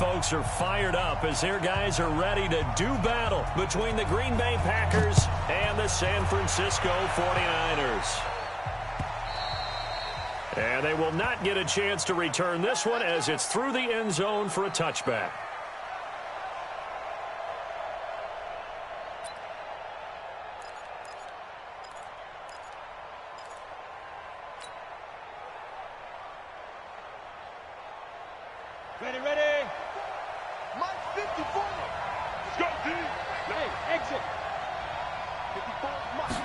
folks are fired up as their guys are ready to do battle between the Green Bay Packers and the San Francisco 49ers. And they will not get a chance to return this one as it's through the end zone for a touchback. Ready, ready. Mike 54. Let's go, D. Hey, exit. 54, Mike.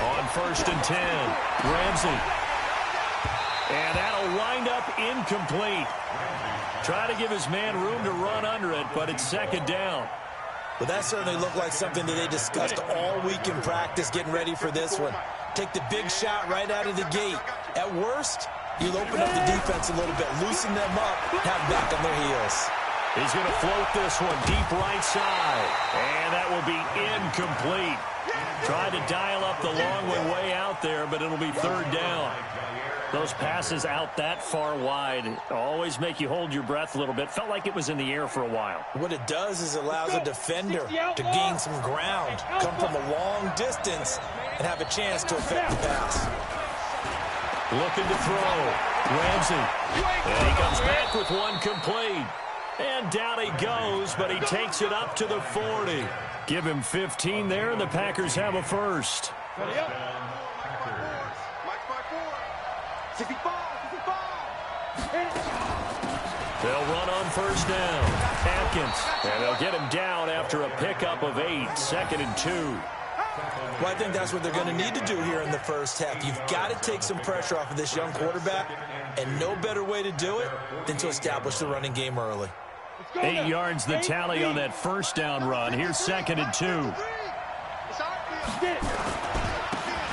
On 1st and 10, Ramsey. And that'll wind up incomplete. Try to give his man room to run under it, but it's 2nd down. Well, that certainly looked like something that they discussed all week in practice, getting ready for this one. Take the big shot right out of the gate. At worst, you'll open up the defense a little bit, loosen them up, have them back on their heels. He's going to float this one deep right side. And that will be incomplete. Tried to dial up the long one way out there, but it'll be 3rd down. Those passes out that far wide always make you hold your breath a little bit. Felt like it was in the air for a while. What it does is allows a defender to gain some ground, come from a long distance, and have a chance to affect the pass. Looking to throw. Ramsey. And he comes back with one complete. And down he goes, but he takes it up to the 40. Give him 15 there, and the Packers have a first. Ready up. 65. They'll run on 1st down. Atkins. And they'll get him down after a pickup of 8. 2nd and 2. Well, I think that's what they're going to need to do here in the first half. You've got to take some pressure off of this young quarterback, and no better way to do it than to establish the running game early. 8 yards the tally on that 1st down run. Here's 2nd and 2.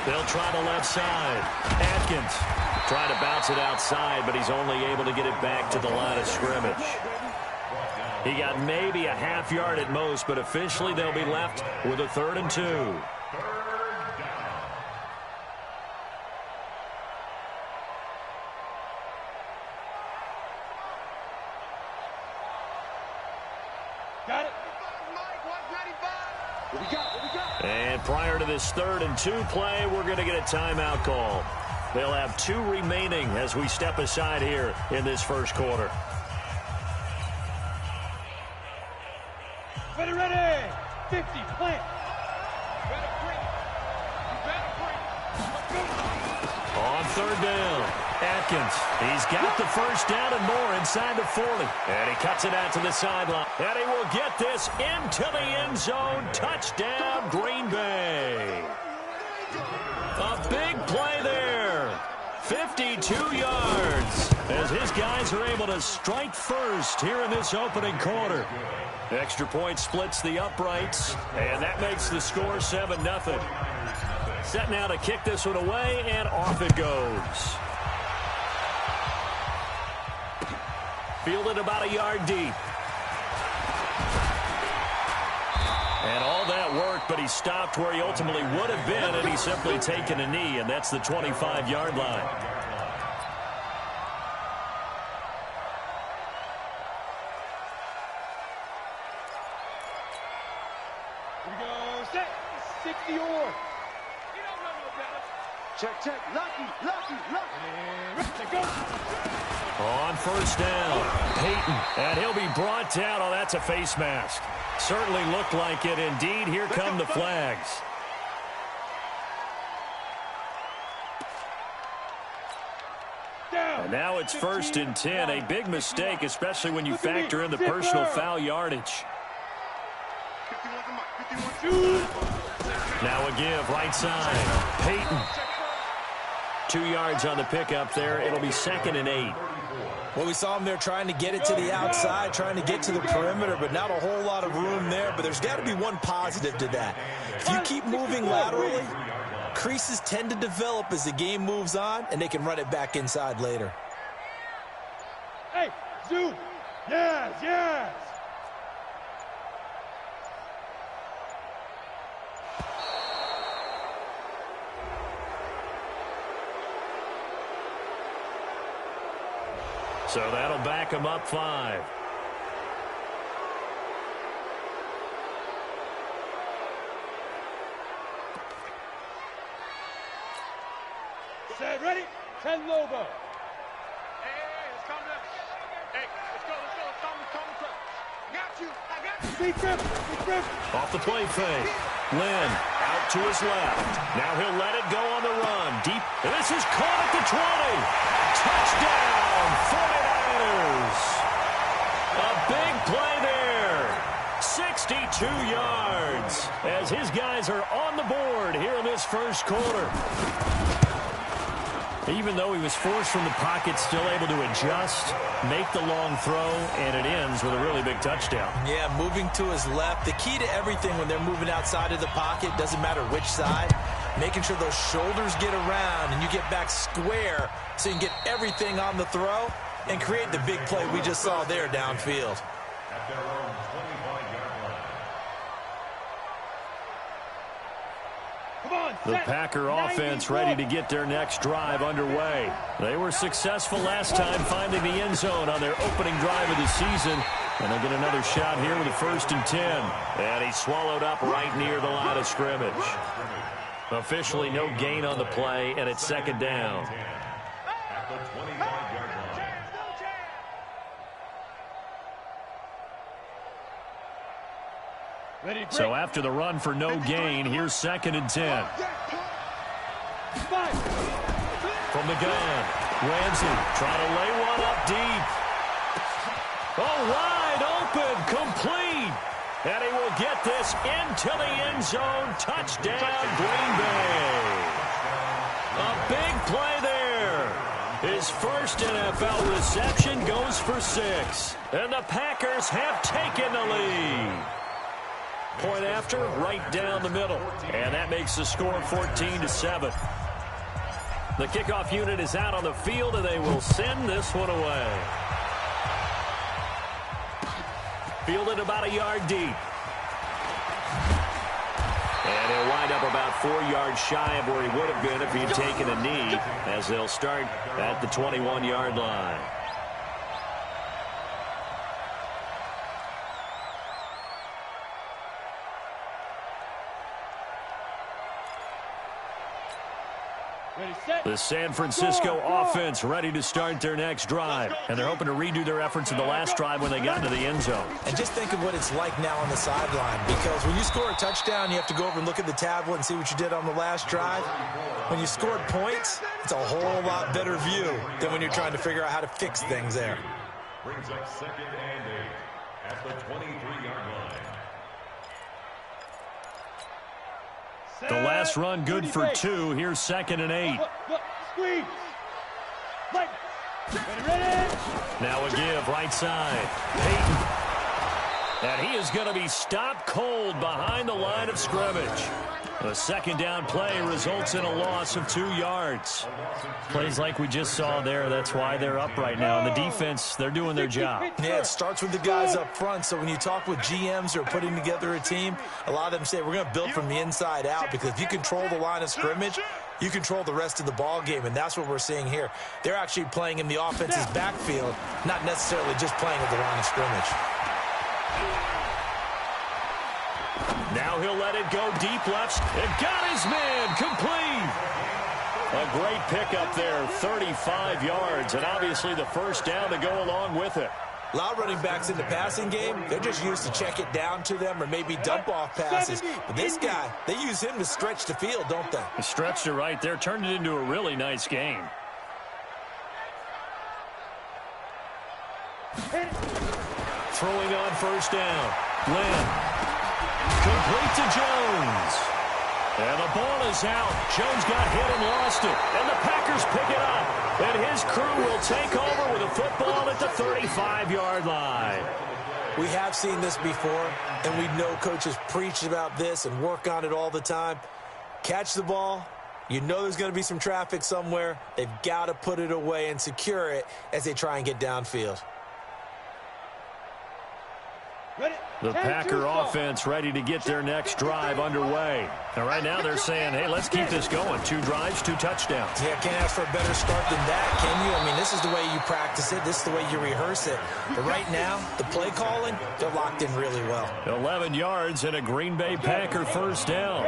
They'll try the left side. Atkins trying to bounce it outside, but he's only able to get it back to the line of scrimmage. He got maybe a half yard at most, but officially they'll be left with a 3rd and 2. Got it. What we got? And prior to this 3rd and 2 play, we're going to get a timeout call. They'll have 2 remaining as we step aside here in this first quarter. Ready. 50, plant. On 3rd down, Atkins. He's got the 1st down and more inside the 40. And he cuts it out to the sideline. And he will get this into the end zone. Touchdown, Green Bay. A big play there. 52 yards as his guys are able to strike first here in this opening quarter. Extra point splits the uprights, and that makes the score 7-0. Set now to kick this one away, and off it goes. Fielded about a yard deep. And all that work, but he stopped where he ultimately would have been, and he's simply taken a knee, and that's the 25-yard line. Here we go. Set. 60 or. Check. Lucky. And go. On 1st down, Peyton, and he'll be brought down. Oh, that's a face mask. Certainly looked like it. Indeed, here come the flags. And now it's 1st and 10. A big mistake, especially when you factor in the personal foul yardage. Now a give, right side. Peyton. 2 yards on the pickup there. It'll be 2nd and 8. Well, we saw him there trying to get it to the outside, trying to get to the perimeter, but not a whole lot of room there. But there's got to be one positive to that. If you keep moving laterally, creases tend to develop as the game moves on, and they can run it back inside later. Hey, zoom. Yes. So that'll back him up 5. Set, ready? 10 Lobo. Hey, let's calm down. Hey, let's go. Calm down. I got you. Big grip. Off the play fake. Lynn out to his left. Now he'll let it go on the run. Deep. And this is caught at the 20. Touchdown, 49ers. A big play there. 62 yards as his guys are on the board here in this first quarter. Even though he was forced from the pocket, still able to adjust, make the long throw, and it ends with a really big touchdown. Yeah, moving to his left. The key to everything when they're moving outside of the pocket, doesn't matter which side, making sure those shoulders get around and you get back square so you can get everything on the throw and create the big play we just saw there downfield. The Packer offense ready to get their next drive underway. They were successful last time finding the end zone on their opening drive of the season. And they'll get another shot here with a 1st and 10. And he's swallowed up right near the line of scrimmage. Officially no gain on the play, and it's 2nd down. So after the run for no gain, here's 2nd and 10. From the gun, Ramsey trying to lay one up deep. Oh, wide open, complete. And he will get this into the end zone. Touchdown, Green Bay. A big play there. His first NFL reception goes for 6. And the Packers have taken the lead. Point after, right down the middle. And that makes the score 14-7. The kickoff unit is out on the field, and they will send this one away. Fielded about a yard deep. And he'll wind up about 4 yards shy of where he would have been if he'd taken a knee, as they'll start at the 21-yard line. The San Francisco offense ready to start their next drive. And they're hoping to redo their efforts in the last drive when they got into the end zone. And just think of what it's like now on the sideline. Because when you score a touchdown, you have to go over and look at the tablet and see what you did on the last drive. When you scored points, it's a whole lot better view than when you're trying to figure out how to fix things there. Brings up 2nd and 8 at the 23-yard line. The last run good for 2. Here's 2nd and 8. Squeeze. Right. Ready. Now a give, right side. Peyton. And he is going to be stopped cold behind the line of scrimmage. The 2nd down play results in a loss of 2 yards. Plays like we just saw there. That's why they're up right now. And the defense, they're doing their job. Yeah, it starts with the guys up front. So when you talk with GMs who are putting together a team, a lot of them say we're going to build from the inside out, because if you control the line of scrimmage, you control the rest of the ball game, and that's what we're seeing here. They're actually playing in the offense's backfield, not necessarily just playing at the line of scrimmage. Now he'll let it go deep left. And got his man complete. A great pickup there, 35 yards, and obviously the 1st down to go along with it. A lot of running backs in the passing game, they're just used to check it down to them or maybe dump off passes. But this guy, they use him to stretch the field, don't they? He stretched it right there, turned it into a really nice game. Throwing on 1st down. Lynn. Complete to Jones. And the ball is out. Jones got hit and lost it. And the Packers pick it up. And his crew will take over with a football at the 35-yard line. We have seen this before, and we know coaches preach about this and work on it all the time. Catch the ball. You know there's going to be some traffic somewhere. They've got to put it away and secure it as they try and get downfield. The Packer offense ready to get their next drive underway. And right now they're saying, hey, let's keep this going. 2 drives, 2 touchdowns. Yeah, can't ask for a better start than that, can you? I mean, this is the way you practice it. This is the way you rehearse it. But right now, the play calling, they're locked in really well. 11 yards and a Green Bay Packer 1st down.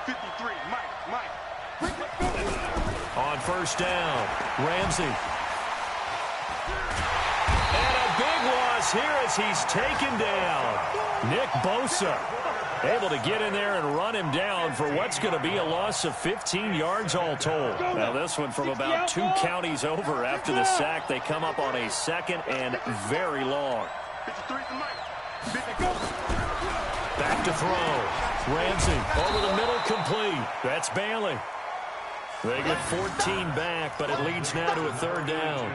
53, Mike. On first down, Ramsey. And a big loss here as he's taken down. Nick Bosa able to get in there and run him down for what's going to be a loss of 15 yards all told. Now this one from about 2 counties over after the sack. They come up on a second and very long. 53 to Mike. Back to throw. Ramsey over the middle, complete. That's Bailey. They get 14 back, but it leads now to a third down.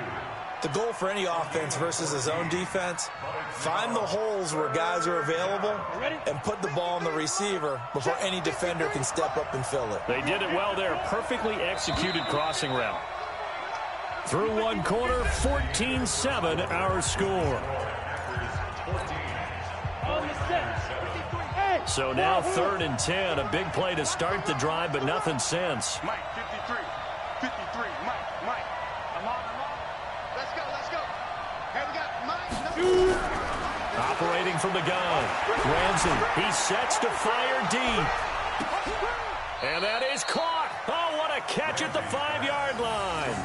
The goal for any offense versus his own defense, find the holes where guys are available and put the ball on the receiver before any defender can step up and fill it. They did it well there. Perfectly executed crossing route. Through one quarter, 14-7 our score. So now 3rd and 10. A big play to start the drive, but nothing since. Mike, 53, Mike. I'm on. Let's go. Here we go, Mike. Operating from the gun. Ramsey, he sets to fire deep. And that is caught. Oh, what a catch at the 5-yard line.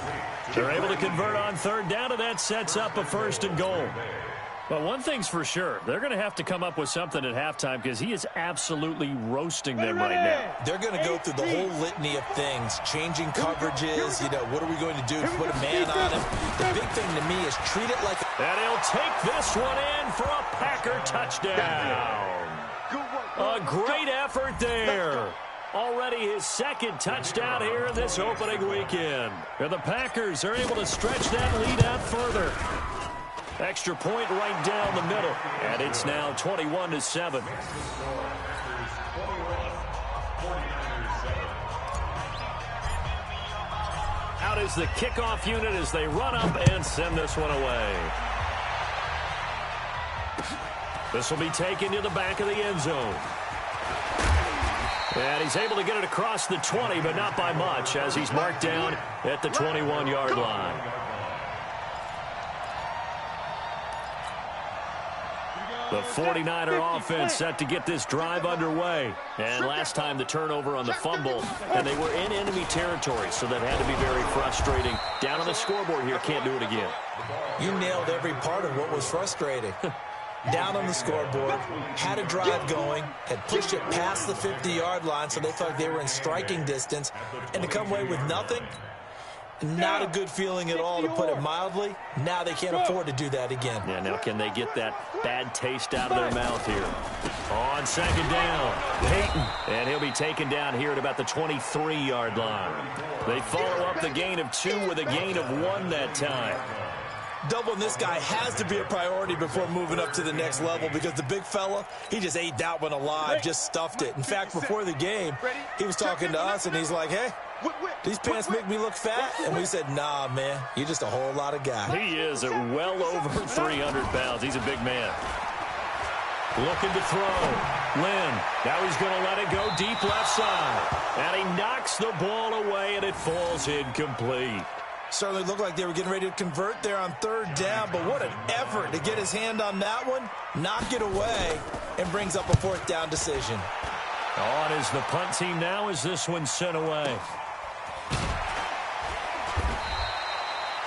They're able to convert on 3rd down, and that sets up a 1st and goal. Well, one thing's for sure. They're going to have to come up with something at halftime because he is absolutely roasting them right now. They're going to go through the whole litany of things, changing coverages, what are we going to do to put a man on him? The big thing to me is treat it like And he'll take this one in for a Packer touchdown. A great effort there. Already his 2nd touchdown here in this opening weekend. And the Packers are able to stretch that lead out further. Extra point right down the middle. And it's now 21-7. Out is the kickoff unit as they run up and send this one away. This will be taken to the back of the end zone. And he's able to get it across the 20, but not by much, as he's marked down at the 21-yard line. The 49er offense set to get this drive underway. And last time the turnover on the fumble, and they were in enemy territory, so that had to be very frustrating. Down on the scoreboard here, can't do it again. you nailed every part of what was frustrating. Down on the scoreboard, had a drive going, had pushed it past the 50-yard line, so they felt like they were in striking distance, and to come away with nothing, not a good feeling at all, to put it mildly. Now they can't afford to do that again. Yeah, now can they get that bad taste out of their mouth here? On second down, Peyton, and he'll be taken down here at about the 23-yard line. They follow up the gain of 2 with a gain of 1 that time. Doubling this guy has to be a priority before moving up to the next level, because the big fella, he just ate that one alive, just stuffed it. In fact, before the game, he was talking to us, and he's like, hey, these pants make me look fat? And we said, nah, man, you're just a whole lot of guy. He is at well over 300 pounds. He's a big man. Looking to throw. Lynn, now he's going to let it go deep left side. And he knocks the ball away, and it falls incomplete. Certainly looked like they were getting ready to convert there on third down, but what an effort to get his hand on that one, knock it away, and brings up a fourth down decision. On is the punt team now as this one's sent away.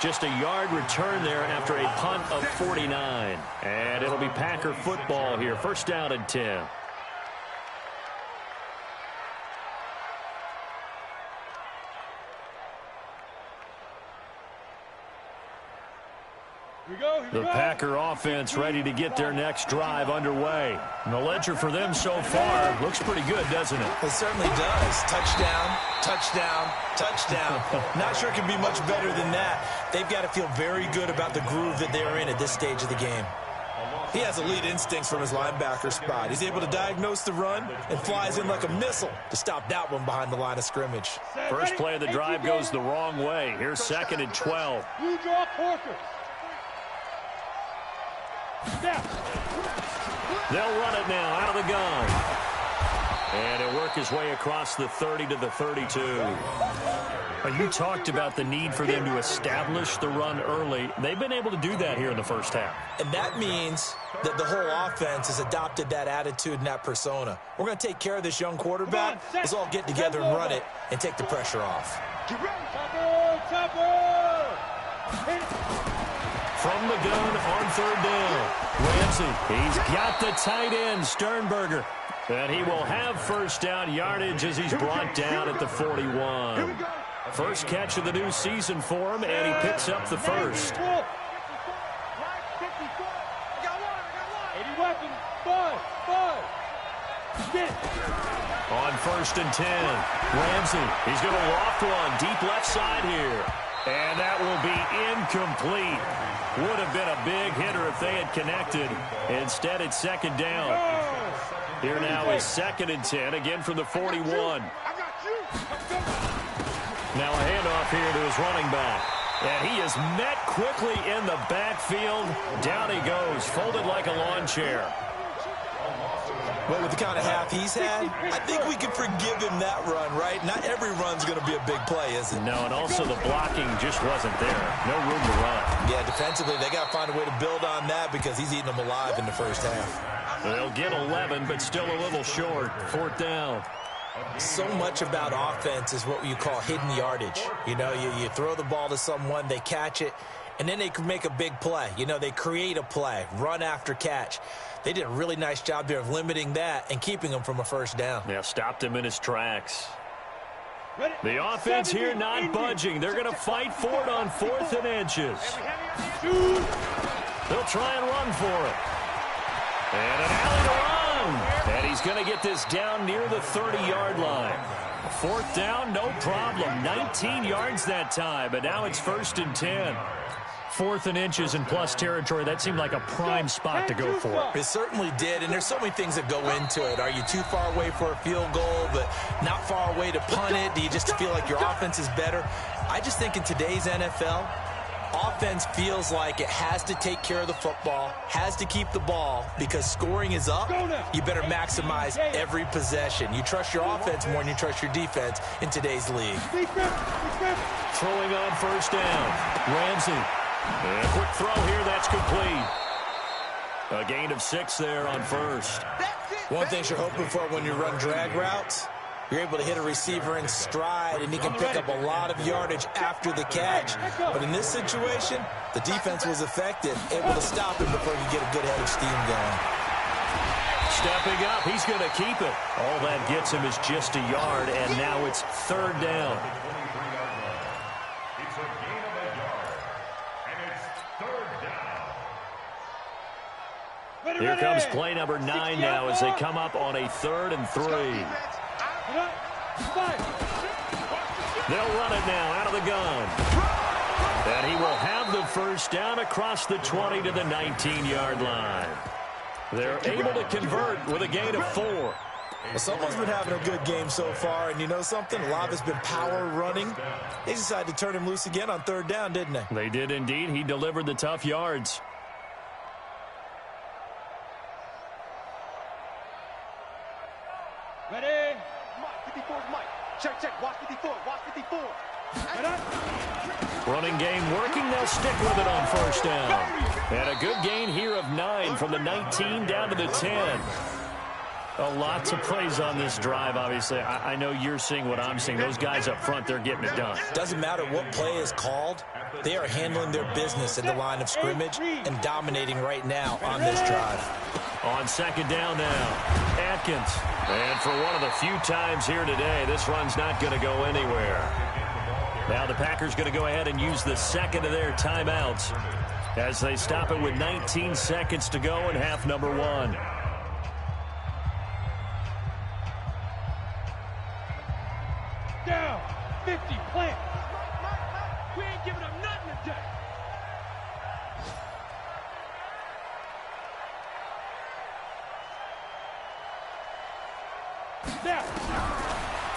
Just a yard return there after a punt of 49. And it'll be Packer football here. First down and 10. The Packer offense ready to get their next drive underway. And the ledger for them so far looks pretty good, doesn't it? It certainly does. Touchdown, touchdown, touchdown. Not sure it can be much better than that. They've got to feel very good about the groove that they're in at this stage of the game. He has elite instincts from his linebacker spot. He's able to diagnose the run and flies in like a missile to stop that one behind the line of scrimmage. First play of the drive goes the wrong way. Here's second and 12. You draw quarters. They'll run it now out of the gun. And he'll work his way across the 30 to the 32. You talked about the need for them to establish the run early. They've been able to do that here in the first half. And that means that the whole offense has adopted that attitude and that persona. We're going to take care of this young quarterback. Let's all get together and run it and take the pressure off. From the gun on third down, Ramsey, he's got the tight end, Sternberger. And he will have first down yardage as he's brought down at the 41. First catch of the new season for him, and he picks up the first. 80 weapons, five. On first and 10, Ramsey, he's going to loft one deep left side here. And that will be incomplete. Would have been a big hitter if they had connected. Instead, it's second down. Here now is second and 10, again from the 41. Now a handoff here to his running back. And he is met quickly in the backfield. Down he goes, folded like a lawn chair. Well, with the kind of half he's had, I think we can forgive him that run, right? Not every run's going to be a big play, is it? No, and also the blocking just wasn't there. No room to run. Yeah, defensively, they got to find a way to build on that because he's eating them alive in the first half. They'll get 11, but still a little short. Fourth down. So much about offense is what you call hidden yardage. You know, you throw the ball to someone, they catch it, and then they can make a big play. You know, they create a play, run after catch. They did a really nice job there of limiting that and keeping him from a first down. Yeah, stopped him in his tracks. The offense here not budging. They're going to fight for it on 4th and inches. They'll try and run for it. And an alley to run. And he's going to get this down near the 30-yard line. Fourth down, no problem. 19 yards that time, but now it's first and 10. 4th and inches in plus territory. That seemed like a prime spot to go for. It certainly did, and there's so many things that go into it. Are you too far away for a field goal, but not far away to punt it? Do you just feel like your offense is better? I just think in today's NFL, offense feels like it has to take care of the football, has to keep the ball, because scoring is up. You better maximize every possession. You trust your offense more than you trust your defense in today's league. Throwing on first down, Ramsey. And a quick throw here, that's complete. A gain of 6 there on first. One thing you're hoping for when you run drag routes, you're able to hit a receiver in stride, and he can pick up a lot of yardage after the catch. But in this situation, the defense was effective, able to stop him before he could get a good head of steam going. Stepping up, he's going to keep it. All that gets him is just a yard, and now it's third down. Here comes play number 9 now as they come up on a 3rd and 3. They'll run it now out of the gun. And he will have the first down across the 20 to the 19-yard line. They're able to convert with a gain of 4. Well, someone's been having a good game so far, and you know something? A lot of it's been power running. They decided to turn him loose again on 3rd down, didn't they? They did indeed. He delivered the tough yards. Ready? Mike, 54's Mike. Check. Watch 54. Watch 54. Running game working. They'll stick with it on first down. And a good gain here of 9 from the 19 down to the 10. A lot to praise on this drive, obviously. I know you're seeing what I'm seeing. Those guys up front, they're getting it done. Doesn't matter what play is called. They are handling their business at the line of scrimmage and dominating right now on this drive. On second down now, Atkins. And for one of the few times here today, this run's not going to go anywhere. Now the Packers going to go ahead and use the second of their timeouts as they stop it with 19 seconds to go in half number 1. Down. 50. Plant. We ain't giving up nothing today. Now.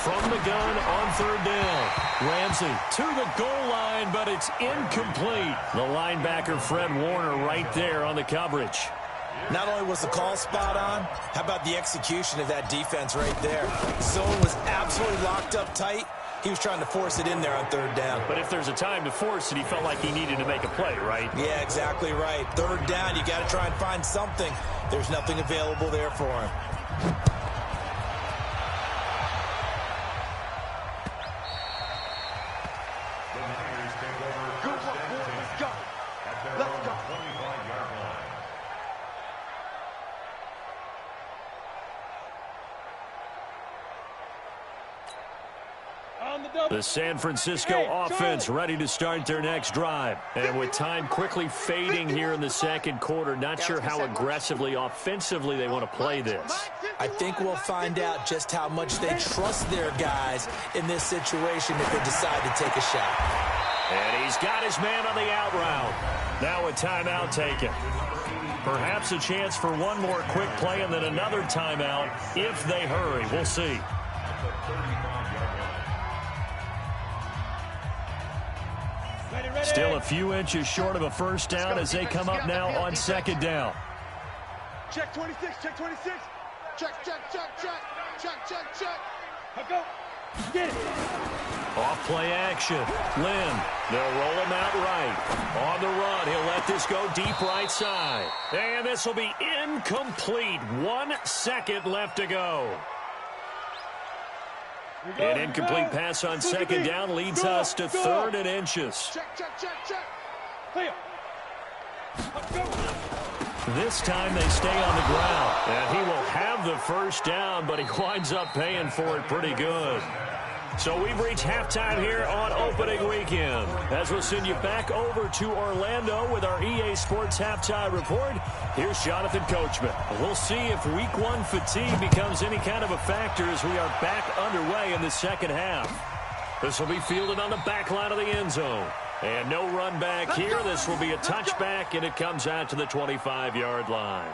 From the gun on 3rd down. Ramsey to the goal line, but it's incomplete. The linebacker, Fred Warner, right there on the coverage. Not only was the call spot on, how about the execution of that defense right there? Zone was absolutely locked up tight. He was trying to force it in there on third down. But if there's a time to force it, he felt like he needed to make a play, right? Yeah, exactly right. Third down, you got to try and find something. There's nothing available there for him. The San Francisco offense ready to start their next drive. And with time quickly fading here in the second quarter, not sure how aggressively, offensively they want to play this. I think we'll find out just how much they trust their guys in this situation if they decide to take a shot. And he's got his man on the out route. Now a timeout taken. Perhaps a chance for one more quick play and then another timeout if they hurry. We'll see. Still a few inches short of a first down as they come up now on second down. Check 26, check 26. Check, check, check, check. Check, check, check. I'll go. Get it. Off play action. Lynn, they'll roll him out right. On the run, he'll let this go deep right side. And this will be incomplete. 1 second left to go. An incomplete pass on second down leads us to third and inches. Check, check, check, check. This time they stay on the ground. And he will have the first down, but he winds up paying for it pretty good. So we've reached halftime here on opening weekend. As we'll send you back over to Orlando with our EA Sports Halftime Report, here's Jonathan Coachman. We'll see if Week 1 fatigue becomes any kind of a factor as we are back underway in the second half. This will be fielded on the back line of the end zone. And no run back here. This will be a touchback, and it comes out to the 25-yard line.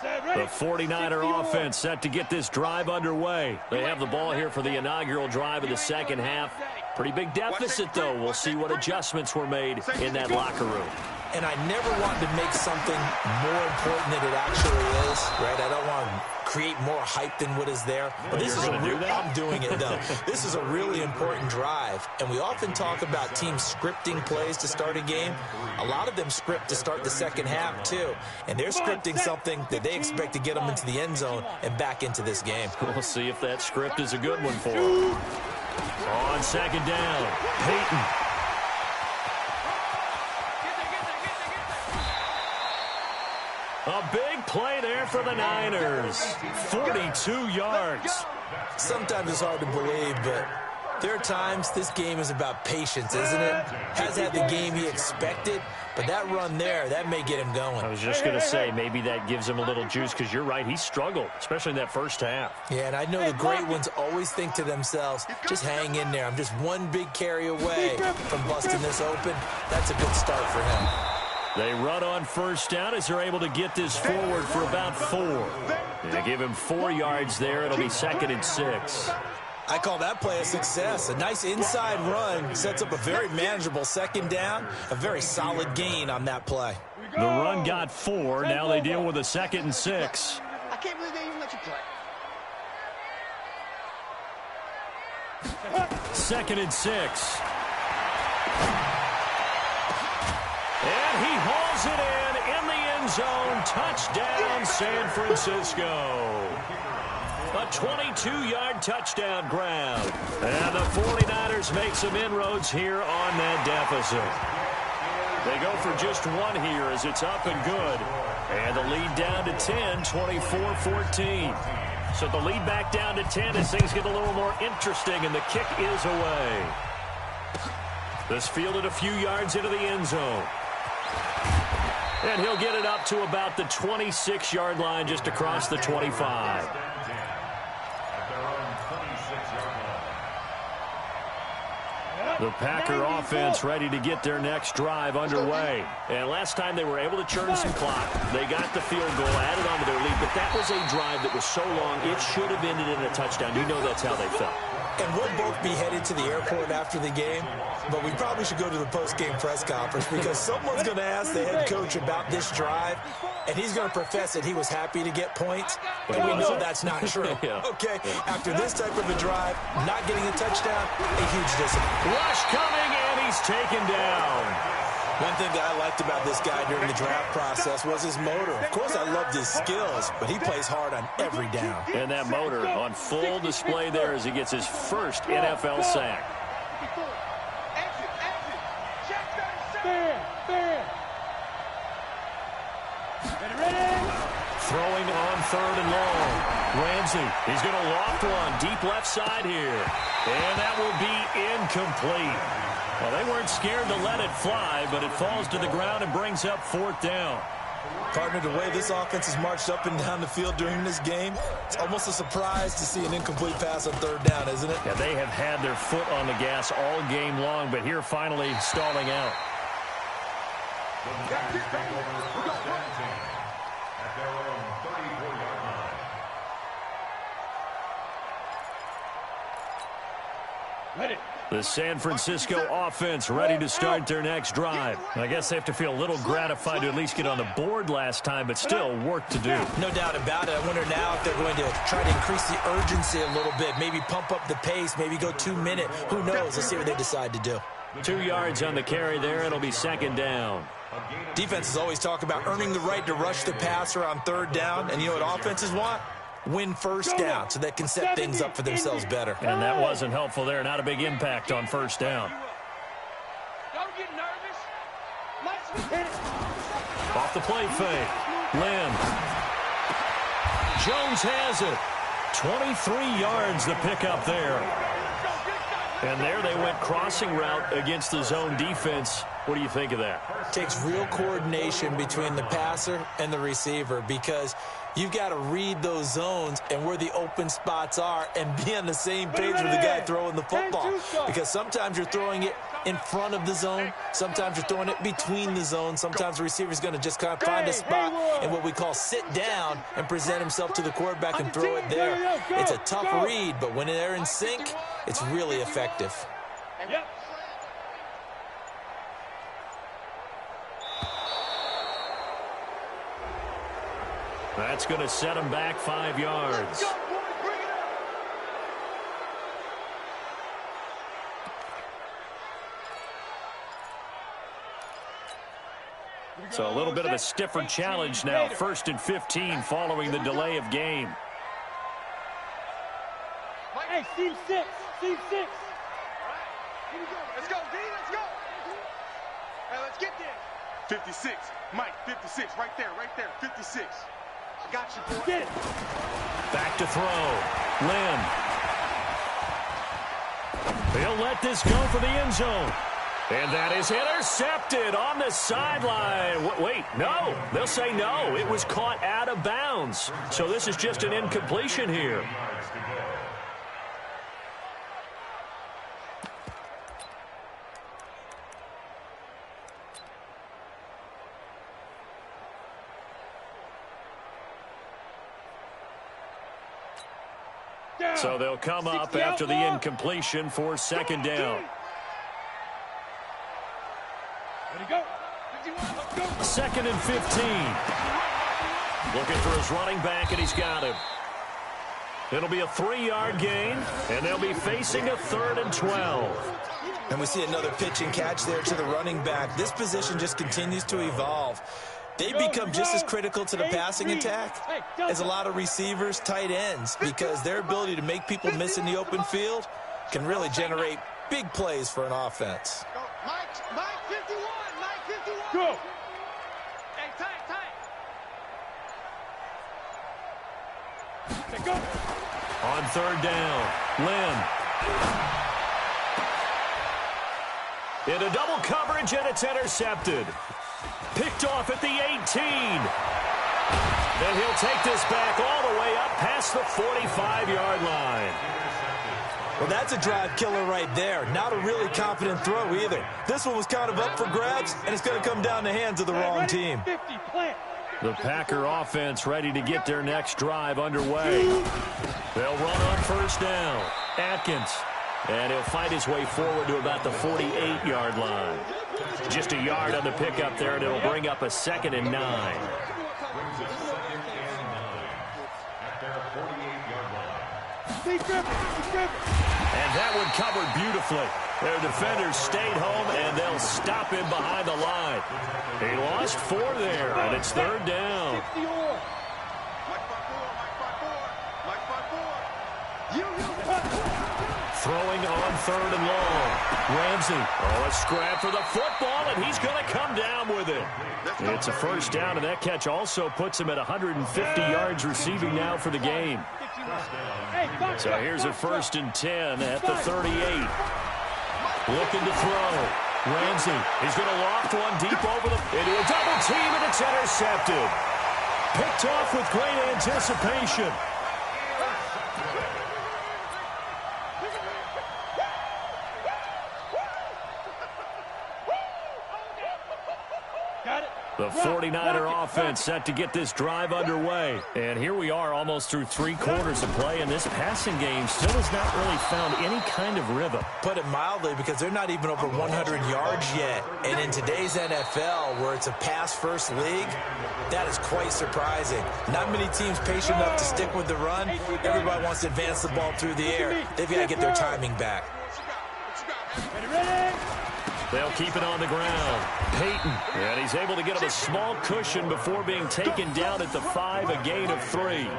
The 49er offense set to get this drive underway. They have the ball here for the inaugural drive of the second half. Pretty big deficit, though. We'll see what adjustments were made in that locker room. And I never want to make something more important than it actually is, right? I don't want to create more hype than what is there. But this is I'm doing it, though. This is a really important drive. And we often talk about teams scripting plays to start a game. A lot of them script to start the second half, too. And they're scripting something that they expect to get them into the end zone and back into this game. We'll see if that script is a good one for them. On second down, Peyton. A big play there for the Niners. 42 yards. Sometimes it's hard to believe, but there are times this game is about patience, isn't it? Has had the game he expected, but that run there, that may get him going. I was just going to say, maybe that gives him a little juice, because you're right, he struggled, especially in that first half. Yeah, and I know the great ones always think to themselves, just hang in there. I'm just one big carry away from busting this open. That's a good start for him. They run on first down as they're able to get this forward for about 4. They give him 4 yards there. It'll be second and 6. I call that play a success. A nice inside run sets up a very manageable second down, a very solid gain on that play. The run got 4. Now they deal with a second and 6. I can't believe they even let you play. Second and 6. And he hauls it in the end zone. Touchdown, San Francisco. A 22-yard touchdown grab. And the 49ers make some inroads here on that deficit. They go for just 1 here as it's up and good. And the lead down to 10, 24-14. So the lead back down to 10 as things get a little more interesting, and the kick is away. This fielded a few yards into the end zone. And he'll get it up to about the 26-yard line, just across the 25. The Packer offense ready to get their next drive underway. And last time they were able to churn some clock. They got the field goal, added onto their lead, but that was a drive that was so long, it should have ended in a touchdown. You know that's how they felt. And we'll both be headed to the airport after the game, but we probably should go to the post-game press conference because someone's going to ask the head coach about this drive, and he's going to profess that he was happy to get points, and we know that's not true. Okay, after this type of a drive, not getting a touchdown, a huge disappointment. Rush coming, and he's taken down. One thing that I liked about this guy during the draft process was his motor. Of course, I loved his skills, but he plays hard on every down. And that motor on full display there as he gets his first NFL sack. Throwing on 3rd and long. Ramsey, he's going to loft one deep left side here. And that will be incomplete. Well, they weren't scared to let it fly, but it falls to the ground and brings up 4th down. Partner, the way this offense has marched up and down the field during this game, it's almost a surprise to see an incomplete pass on 3rd down, isn't it? Yeah, they have had their foot on the gas all game long, but here finally stalling out. The San Francisco offense ready to start their next drive. I guess they have to feel a little gratified to at least get on the board last time, but still work to do. No doubt about it. I wonder now if they're going to try to increase the urgency a little bit, maybe pump up the pace, maybe go 2-minute. Who knows? Let's see what they decide to do. 2 yards on the carry there. It'll be 2nd down. Defenses always talk about earning the right to rush the passer on 3rd down, and you know what offenses want? Win 1st down so they can set things up for themselves better. And that wasn't helpful there. Not a big impact on 1st down. Don't get nervous. Let's hit it. Off the play fake. Lynn. Jones has it. 23 yards the pickup there. And there they went crossing route against the zone defense. What do you think of that? Takes real coordination between the passer and the receiver because you've got to read those zones and where the open spots are and be on the same page with the guy throwing the football. Because sometimes you're throwing it in front of the zone. Sometimes you're throwing it between the zones. Sometimes the receiver's going to just kind of find a spot and what we call sit down and present himself to the quarterback and throw it there. It's a tough read, but when they're in sync, it's really effective. Yep. That's going to set him back 5 yards. So a little bit of a stiffer challenge now. 1st and 15 following the delay of game. Hey, team 6. Team 6. Here we go. Let's go, D. Let's go. Hey, let's get there. 56. Mike, 56. Right there, 56. I got you, boy. Get it. Back to throw. Lynn. He'll let this go for the end zone. And that is intercepted on the sideline. Wait, no. They'll say no. It was caught out of bounds. So this is just an incompletion here. So they'll come up after the incompletion for 2nd down. Ready, go. 2nd and 15. Looking for his running back, and he's got him. It'll be a 3-yard gain, and they'll be facing a 3rd and 12. And we see another pitch and catch there to the running back. This position just continues to evolve. They become just as critical to the passing attack as a lot of receivers, tight ends, because their ability to make people miss in the open field can really generate big plays for an offense. Go. Mike 51. Mike 51. Go. Hey, tight. Hey, go. On 3rd down, Lynn. Into double coverage, and it's intercepted. Picked off at the 18. Then he'll take this back all the way up past the 45-yard line. Well, that's a drive killer right there. Not a really confident throw either. This one was kind of up for grabs, and it's going to come down the hands of the wrong team. 50, plant. The Packer offense ready to get their next drive underway. They'll run on first down. Atkins. And he'll fight his way forward to about the 48-yard line. Just a yard on the pickup there, and it'll bring up a 2nd and 9. And that one covered beautifully. Their defenders stayed home, and they'll stop him behind the line. He lost 4 there, and it's 3rd down. Throwing on 3rd and long. Ramsey. Oh, a scrap for the football, and he's going to come down with it. It's a 1st down, and that catch also puts him at 150 yards receiving now for the game. So here's a 1st and 10 at the 38. Looking to throw. Ramsey. He's going to loft one deep over into a double team, and it's intercepted. Picked off with great anticipation. The 49er offense set to get this drive underway. And here we are almost through 3 quarters of play, and this passing game still has not really found any kind of rhythm. Put it mildly, because they're not even over 100 yards yet. And in today's NFL, where it's a pass-first league, that is quite surprising. Not many teams patient enough to stick with the run. Everybody wants to advance the ball through the air. They've got to get their timing back. They'll keep it on the ground. Peyton, and he's able to get him a small cushion before being taken down at the 5, a gain of 3.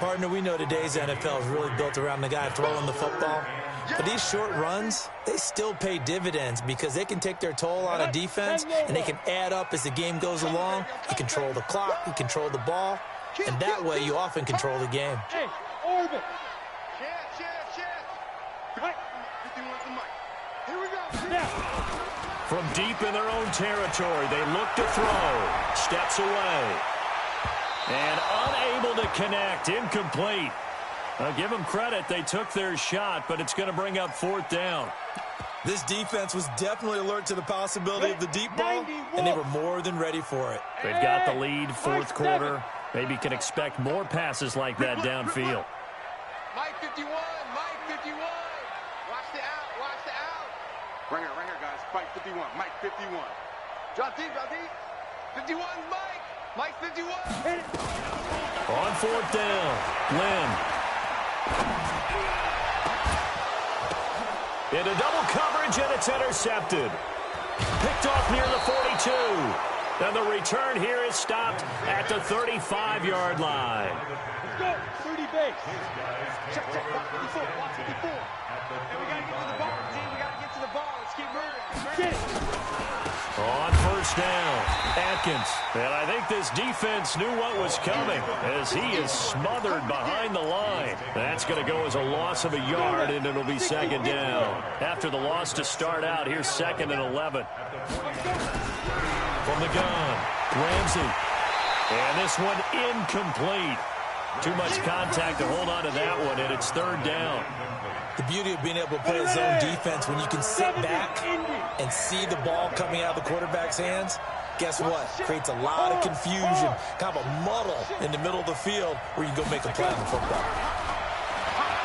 Partner, we know today's NFL is really built around the guy throwing the football. But these short runs, they still pay dividends because they can take their toll on a defense, and they can add up as the game goes along. You control the clock, you control the ball, and that way you often control the game. Hey, orbit. From deep in their own territory, they look to throw. Steps away. And unable to connect. Incomplete. Give them credit. They took their shot, but it's going to bring up 4th down. This defense was definitely alert to the possibility of the deep ball, and they were more than ready for it. They've got the lead, 4th quarter. Maybe can expect more passes like that downfield. Mike 51, Mike 51. Watch the out, watch the out. Right here, guys. Mike 51, Mike 51. Drop deep, 51, Mike. Mike 51. On 4th down, Lynn. Into double coverage, and it's intercepted. Picked off near the 42. And the return here is stopped at the 35-yard line. Let's go. 30 base. Check. Watch 54. Watch 54. And we got to get to the ball, team. We got to get to the ball. Let's keep moving. Get it. On 1st down, Atkins. And I think this defense knew what was coming as he is smothered behind the line. That's going to go as a loss of a yard, and it'll be 2nd down. After the loss to start out, here's 2nd and 11. From the gun, Ramsey. And this one incomplete. Too much contact to hold on to that one, and it's 3rd down. The beauty of being able to play a zone defense when you can sit back and see the ball coming out of the quarterback's hands, guess what? Creates a lot of confusion, kind of a muddle in the middle of the field where you go make a play on the football.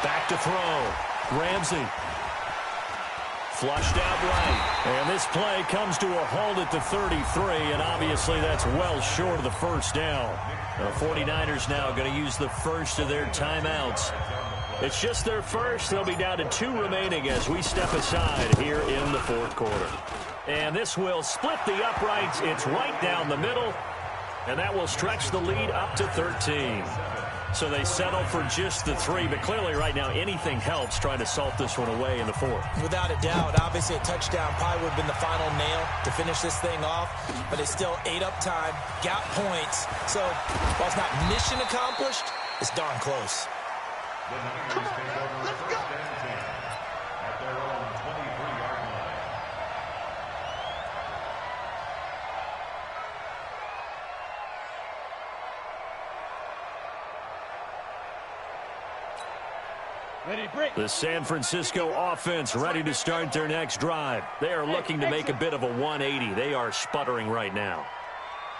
Back to throw. Ramsey. Flushed out right. And this play comes to a halt at the 33, and obviously that's well short of the 1st down. The 49ers now going to use the first of their timeouts. It's just their first. They'll be down to 2 remaining as we step aside here in the 4th quarter. And this will split the uprights. It's right down the middle, and that will stretch the lead up to 13. So they settle for just the 3, but clearly right now anything helps trying to salt this one away in the 4th. Without a doubt, obviously a touchdown probably would have been the final nail to finish this thing off, but it's still ate up time, got points. So while it's not mission accomplished, it's darn close. Come on, man. Let's go. At their own 23-yard line. Ready, break. The San Francisco offense ready to start their next drive. They are looking to make a bit of a 180. They are sputtering right now.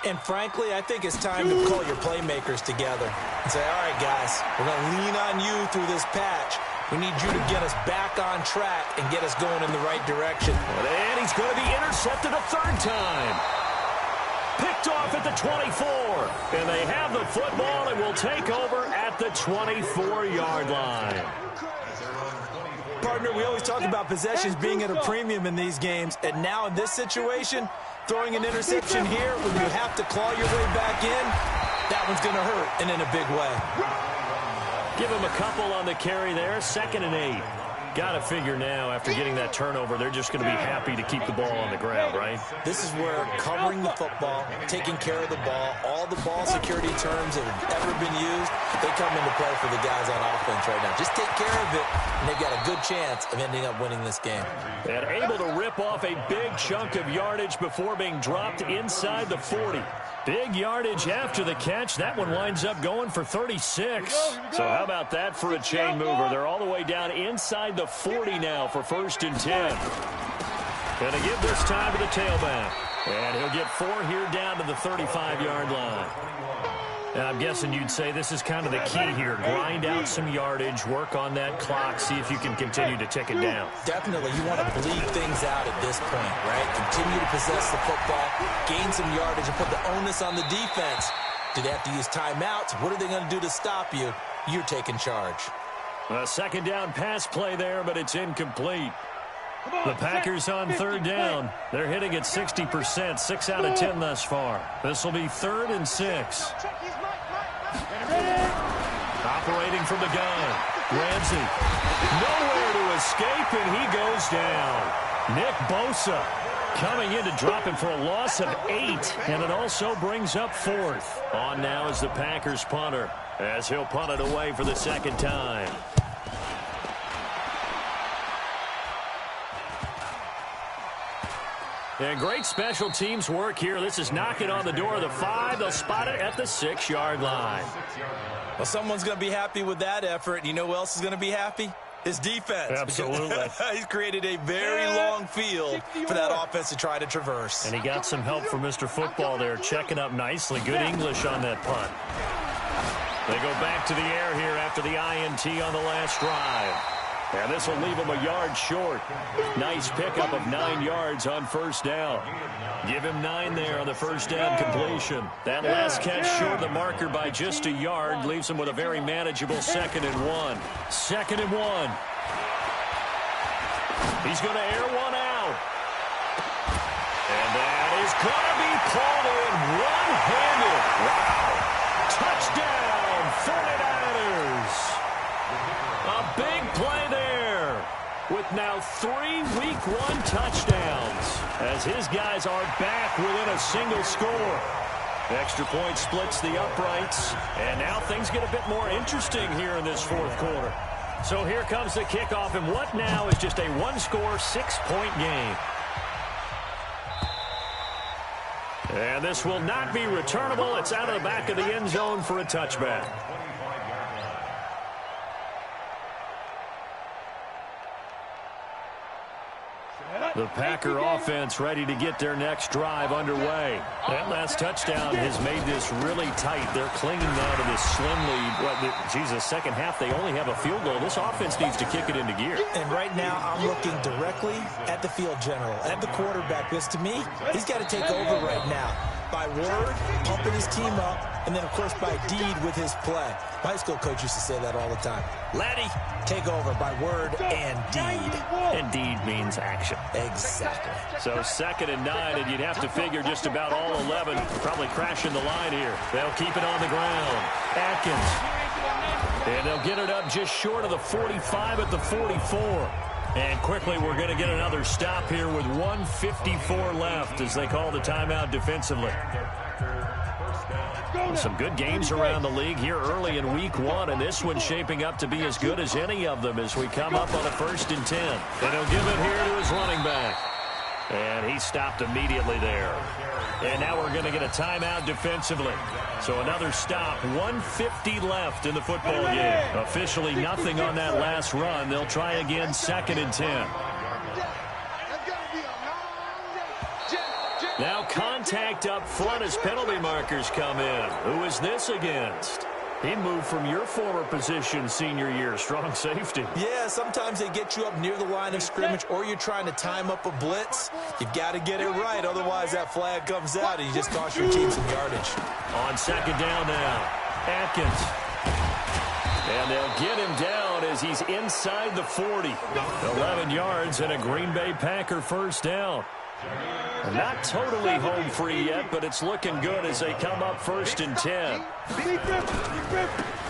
And frankly, I think it's time to call your playmakers together and say, all right, guys, we're going to lean on you through this patch. We need you to get us back on track and get us going in the right direction. And he's going to be intercepted a third time. Picked off at the 24. And they have the football and will take over at the 24-yard line. Partner, we always talk about possessions being at a premium in these games. And now in this situation, throwing an interception here when you have to claw your way back in, that one's going to hurt, and in a big way. Give him a couple on the carry there. 2nd and 8. Got to figure now, after getting that turnover, they're just going to be happy to keep the ball on the ground, right? This is where covering the football, taking care of the ball, all the ball security terms that have ever been used, they come into play for the guys on offense right now. Just take care of it, and they've got a good chance of ending up winning this game. And able to rip off a big chunk of yardage before being dropped inside the 40. Big yardage after the catch. That one winds up going for 36. So how about that for a chain mover? They're all the way down inside the 40 now for 1st and 10. Going to give this time to the tailback. And he'll get 4 here down to the 35-yard line. And I'm guessing you'd say this is kind of the key here. Grind out some yardage, work on that clock, see if you can continue to tick it down. Definitely. You want to bleed things out at this point, right? Continue to possess the football, gain some yardage, and put the onus on the defense. Do they have to use timeouts? What are they going to do to stop you? You're taking charge. A 2nd down pass play there, but it's incomplete. The Packers on 3rd down. They're hitting at 60%, 6 out of 10 thus far. This will be 3rd and 6. Operating from the gun. Ramsey. Nowhere to escape, and he goes down. Nick Bosa coming in to drop him for a loss of 8, and it also brings up 4th. On now is the Packers punter, as he'll punt it away for the 2nd time. And great special teams work here. This is knocking on the door of the 5. They'll spot it at the 6-yard line. Well, someone's going to be happy with that effort. You know who else is going to be happy? His defense. Absolutely. He's created a very long field for that offense to try to traverse. And he got some help from Mr. Football there, checking up nicely. Good English on that punt. They go back to the air here after the INT on the last drive. And this will leave him a yard short. Nice pickup of 9 yards on 1st down. Give him 9 there on the 1st down completion. That last catch short the marker by just a yard, leaves him with a very manageable 2nd and 1. 2nd and 1. He's going to air one out. And that is going to be pulled in one-handed. Wow. Touchdown, 49ers. A big play there with now 3 Week 1 touchdowns as his guys are back within a single score. Extra point splits the uprights, and now things get a bit more interesting here in this 4th quarter. So here comes the kickoff, and what now is just a 1-score, 6-point game. And this will not be returnable. It's out of the back of the end zone for a touchback. The Packer offense ready to get their next drive underway. That last touchdown has made this really tight. They're clinging now to this slim lead. Jesus, 2nd half, they only have a field goal. This offense needs to kick it into gear. And right now, I'm looking directly at the field general, at the quarterback, because to me, he's got to take over right now. By word, pumping his team up, and then, of course, by deed with his play. My high school coach used to say that all the time. Laddie, take over by word and deed. And deed means action. Exactly. So 2nd and 9, and you'd have to figure just about all 11 probably crashing the line here. They'll keep it on the ground. Atkins. And they'll get it up just short of the 45 at the 44. And quickly, we're going to get another stop here with 1:54 left as they call the timeout defensively. Some good games around the league here early in Week 1, and this one's shaping up to be as good as any of them as we come up on a 1st and 10. And he'll give it here to his running back. And he stopped immediately there. And now we're going to get a timeout defensively. So another stop, 1:50 left in the football game. Officially nothing on that last run. They'll try again 2nd and 10. Now contact up front as penalty markers come in. Who is this against? He moved from your former position senior year, strong safety. Yeah, sometimes they get you up near the line of scrimmage or you're trying to time up a blitz. You've got to get it right, otherwise that flag comes out and you just cost your team some yardage. On second down now, Atkins. And they'll get him down as he's inside the 40. 11 yards and a Green Bay Packer first down. Not totally home free yet, but it's looking good as they come up first and 10.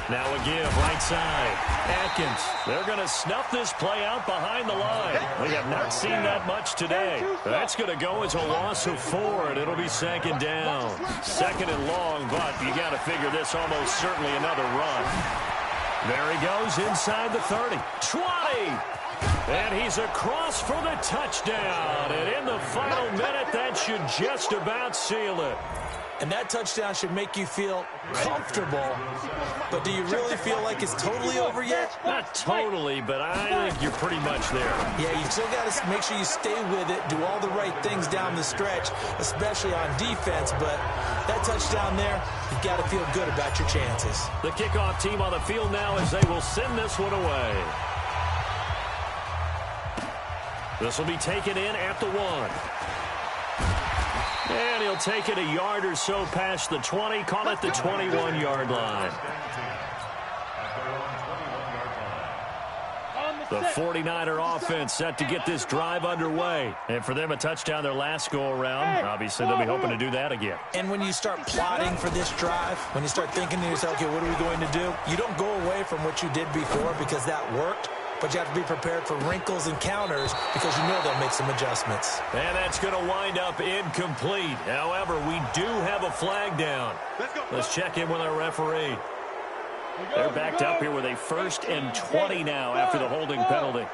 Now a give, right side. Atkins, they're going to snuff this play out behind the line. We have not seen that much today. That's going to go as a loss of 4, and it'll be second down. Second and long, but you got to figure this almost certainly another run. There he goes inside the 30. 20! And he's across for the touchdown. And in the final minute, that should just about seal it. And that touchdown should make you feel comfortable. But do you really feel like it's totally over yet? Not totally, but I think you're pretty much there. Yeah, you still got to make sure you stay with it, do all the right things down the stretch, especially on defense. But that touchdown there, you've got to feel good about your chances. The kickoff team on the field now as they will send this one away. This will be taken in at the 1. And he'll take it a yard or so past the 20, call it the 21-yard line. The 49er offense set to get this drive underway. And for them, a touchdown their last go-around. Obviously, they'll be hoping to do that again. And when you start plotting for this drive, when you start thinking to yourself, okay, what are we going to do? You don't go away from what you did before because that worked. But you have to be prepared for wrinkles and counters because you know they'll make some adjustments. And that's going to wind up incomplete. However, we do have a flag down. Let's check in with our referee. They're backed up here with a 1st and 20 now after the holding penalty.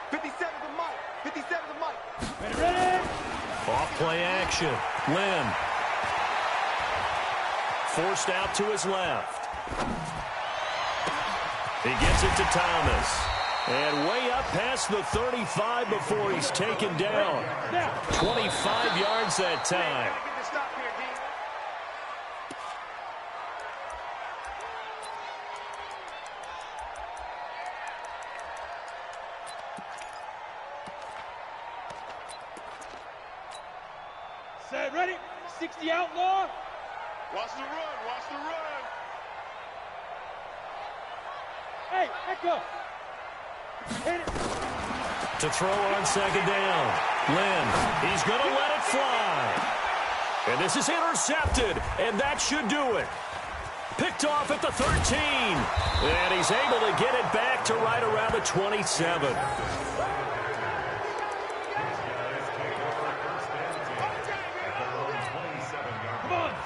57 to Mike. 57 to Mike. Ready? Off play action. Lynn. Forced out to his left. He gets it to Thomas. And way up past the 35 before he's taken down. 25 yards that time. Set, ready? 60 outlaw. Watch the run. Watch the run. Hey, echo. Hit it. To throw on second down. Lynn, he's going to let it fly. And this is intercepted, and that should do it. Picked off at the 13. And he's able to get it back to right around the 27.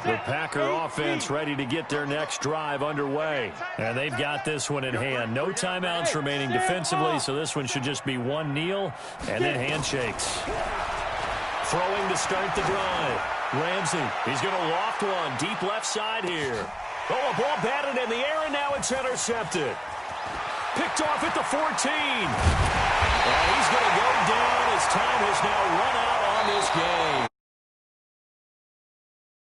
The Packer offense ready to get their next drive underway. And they've got this one in hand. No timeouts remaining defensively, so this one should just be one kneel and then handshakes. Throwing to start the drive. Ramsey, he's going to loft one deep left side here. Oh, a ball batted in the air, and now it's intercepted. Picked off at the 14. And he's going to go down as time has now run out on this game.